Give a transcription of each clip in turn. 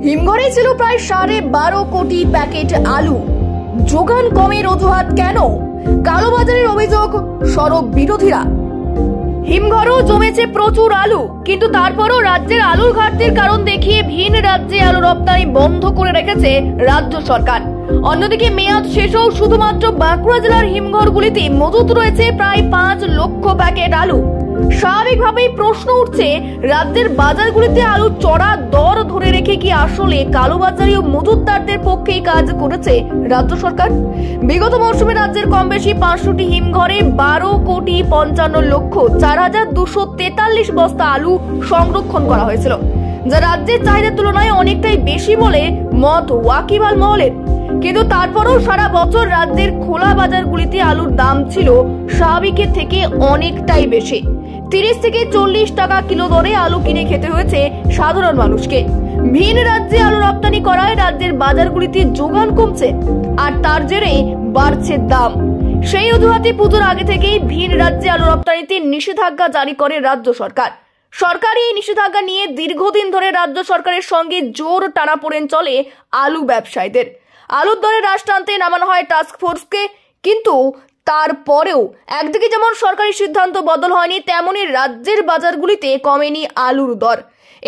হিমঘরে ছিল প্রায় 12.5 কোটি প্যাকেট আলু। যোগান কমের অজুহাত কেন? কালোবাজারের অভিযোগ সড়ক বিরোধীরা। হিমঘরেও জমেছে প্রচুর আলু, কিন্তু তারপরও রাজ্যের আলুর ঘাটতির কারণ দেখিয়ে ভিন রাজ্যে আলু রপ্তানি বন্ধ করে রেখেছে রাজ্য সরকার। অন্যদিকে মেয়াদ শেষেও শুধুমাত্র বাঁকুড়া জেলার হিমঘরগুলিতে মজুত রয়েছে প্রায় 5 লক্ষ প্যাকেট আলু। স্বাভাবিকভাবেই প্রশ্ন উঠছে, রাজ্যের বাজারগুলিতে আলু চড়া দর ধরে রেখে কি আসলে কালোবাজারি ও মজুতদারদের পক্ষেই কাজ করেছে রাজ্য সরকার? বিগত মৌসুমে রাজ্যের কম বেশি 500টি হিমঘরে 12,55,04,243 বস্তা আলু সংরক্ষণ করা হয়েছিল, যা রাজ্যের চাহিদার তুলনায় অনেকটাই বেশি বলে মত ওয়াকিবহাল মহলের। কিন্তু তারপরেও সারা বছর রাজ্যের খোলা বাজারগুলিতে আলুর দাম ছিল স্বাভাবিকের থেকে অনেকটাই বেশি। 30 থেকে 40 টাকা কিলো দরে আলু কিনে খেতে হয়েছে সাধারণ মানুষকে। ভিন রাজ্যে আলু রপ্তানি করায় রাজ্যের বাজারগুলিতে যোগান কমছে, আর তার জেরে বাড়ছে দাম। সেই অজুহাতে পুজোর আগে থেকেই ভিন রাজ্যে আলু রপ্তানিতে নিষেধাজ্ঞা জারি করে রাজ্য সরকার। সরকারি এই নিষেধাজ্ঞা নিয়ে দীর্ঘদিন ধরে রাজ্য সরকারের সঙ্গে জোর টানাপোড়েন চলে আলু ব্যবসায়ীদের। আলুর দরে হ্রাস টানতে নামানো হয় টাস্ক ফোর্সকে, কিন্তু তারপরেও একদিকে যেমন সরকারি সিদ্ধান্ত বদল হয়নি, তেমনি রাজ্যের বাজারগুলিতে কমেনি আলুর দর।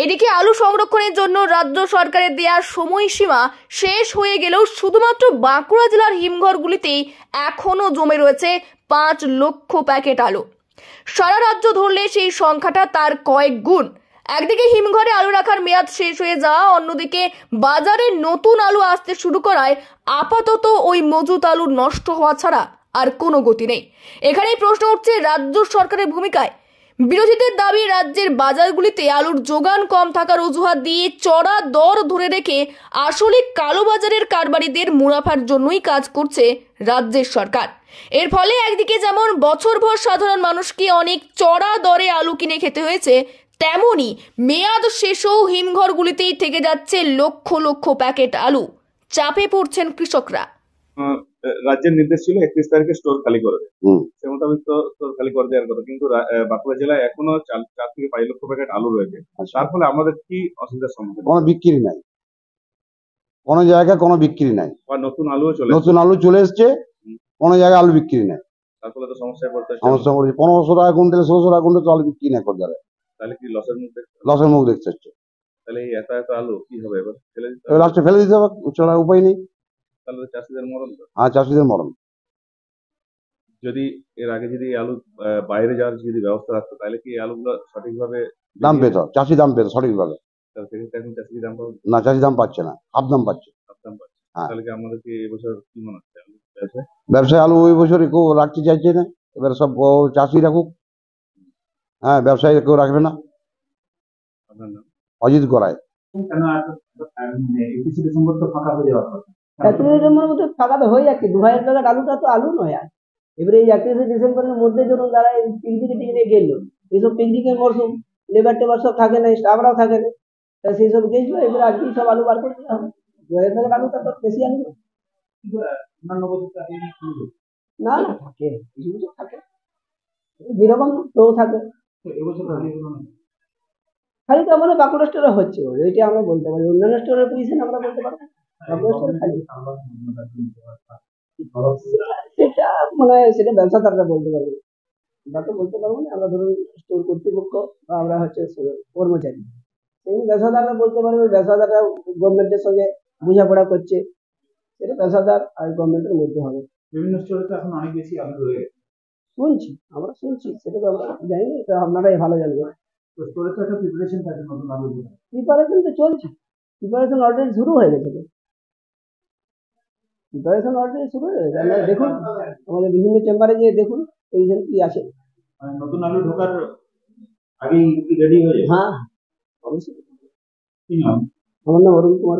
এদিকে আলু সংরক্ষণের জন্য রাজ্য সরকারের দেয়া সময়সীমা শেষ হয়ে গেলেও শুধুমাত্র বাঁকুড়া জেলার হিমঘরগুলিতেই এখনো জমে রয়েছে 5 লক্ষ প্যাকেট আলু। সারা রাজ্য ধরলে সেই সংখ্যাটা তার কয়েক গুণ। একদিকে হিমঘরে আলু রাখার মেয়াদ শেষ হয়ে যাওয়া, অন্যদিকে বাজারে নতুন আলু আসতে শুরু করায় আপাতত ওই মজুত আলু নষ্ট হওয়া ছাড়া আর কোনো গতি নেই। এখানেই প্রশ্ন উঠছে রাজ্য সরকারের ভূমিকায়। বিরোধীদের দাবি, রাজ্যের বাজারগুলিতে আলুর যোগান কম থাকার অজুহাত দিয়ে চড়া দর ধরে রেখে আসলে কালোবাজারের কারবারিদের মুনাফার জন্যই কাজ করছে রাজ্যের সরকার। এর ফলে একদিকে যেমন বছরভর সাধারণ মানুষকে অনেক চড়া দরে আলু কিনে খেতে হয়েছে, তেমনি মেয়াদ শেষেও হিমঘরগুলিতেই থেকে যাচ্ছে লক্ষ লক্ষ প্যাকেট আলু। চাপে পড়ছেন কৃষকরা। রাজ্যের নির্দেশ ছিল 31 তারিখে স্টোর খালি করে দেয়, সে মোতাবেক তো স্টোর খালি করে দেওয়ার কথা, কিন্তু বাঁকুড়া জেলায় এখনো 4 থেকে 5 লক্ষ প্যাকেট আলু রয়েছে। তার ফলে আমাদের কি অসুবিধার সম্মুখীন? কোনো বিক্রি নাই, কোনো জায়গায় কোনো বিক্রি নাই। নতুন আলু চলে এসছে, কোনো জায়গায় আলু বিক্রি নাই। তার ফলে তো সমস্যায় পড়তে হচ্ছে। 1500 টাকা কুইন্টাল, 1600 টাকা কুইন্টাল আলু বিক্রি নাই করে যাবে। তাহলে কি লসের মুখ দেখতে হচ্ছে। তাহলে এই এত আলু কি হবে? এবার লাস্টে ফেলে দিতে হবে, ছাড়া উপায় নেই। তাহলে চাষিদের মরণ। হ্যাঁ, চাষিদের মরণ। যদি এর আগে যদি আলু বাইরে যাওয়ার যদি ব্যবস্থা থাকতো, তাহলে কি আলুগুলো সঠিকভাবে দাম পেত, চাষি দাম পেত সঠিকভাবে। এখন চাষি দাম পাবে না, চাষি দাম পাচ্ছে না, হাফ দাম পাচ্ছে। তাহলে কি আমাদের কি এবছর কি মনে হচ্ছে ব্যবসায় আলু ওই বছর কেউ রাখতে চাইছে না। এবার সব চাষি রাখুক, হ্যাঁ, ব্যবসায়ী কেউ রাখবে না। অজিত গড়াই। ডিসেম্বর তো ফাঁকা হয়ে যাওয়ার কথা, 31 ডিসেম্বরের মধ্যে ফাঁকা তো হয়ে যাচ্ছে। 2000 প্যাকেট আলুটা তো আলু নয় আর। এবারে এই 31 ডিসেম্বরের মধ্যে যখন যারা পিকনিকে টিকনিকে গেল, এইসব পিকনিকের মরশুম, লেবার টেবার সব থাকে না, স্টাফরাও থাকে না, তা সেই সব গেছিল। এবারে আজকেই সব আলু বার করে দেওয়া হবে। 2000 প্যাকেট আলুটা তো বেশি আলু না, না থাকে, কিছু কিছু থাকে, যেরকম তো থাকে। খালি তো আমাদের বাঁকুড়া স্টোরে হচ্ছে, এইটা আমরা বলতে পারি। অন্যান্য স্টোরের পজিশন আমরা বলতে পারবো সেটা মানে সেটা ব্যবসাদাররা বলতে পারবে, আমরা তো বলতে পারবো না। আমরা ধরুন স্টোর কর্তৃপক্ষ বা আমরা হচ্ছে কর্মচারী, সেই ব্যবসাদাররা বলতে পারবে। ব্যবসাদাররা গভর্নমেন্টের সঙ্গে বোঝাপড়া করছে, সেটা ব্যবসাদার আর গভর্নমেন্টের মধ্যে হবে। বিভিন্ন স্টোরে তো এখন অনেক বেশি আলু রয়ে গেছে, আমরা শুনছি, সেটা তো আমরা জানি না, এটা আপনারাই ভালো জানবেন। স্টোরে তো একটা প্রিপারেশন থাকে, নতুন আলু প্রিপারেশন তো চলছে, প্রিপারেশন অলরেডি শুরু হয়ে গেছে। আপনারা দেখুন আমাদের বিভিন্ন চেম্বারে গিয়ে দেখুন পজিশন কি আছে। নতুন আলু ঢোকার আগেই রেডি হয়ে যায়? হ্যাঁ, অবশ্যই। কি নাম? আমার নাম অরুণ কুমার।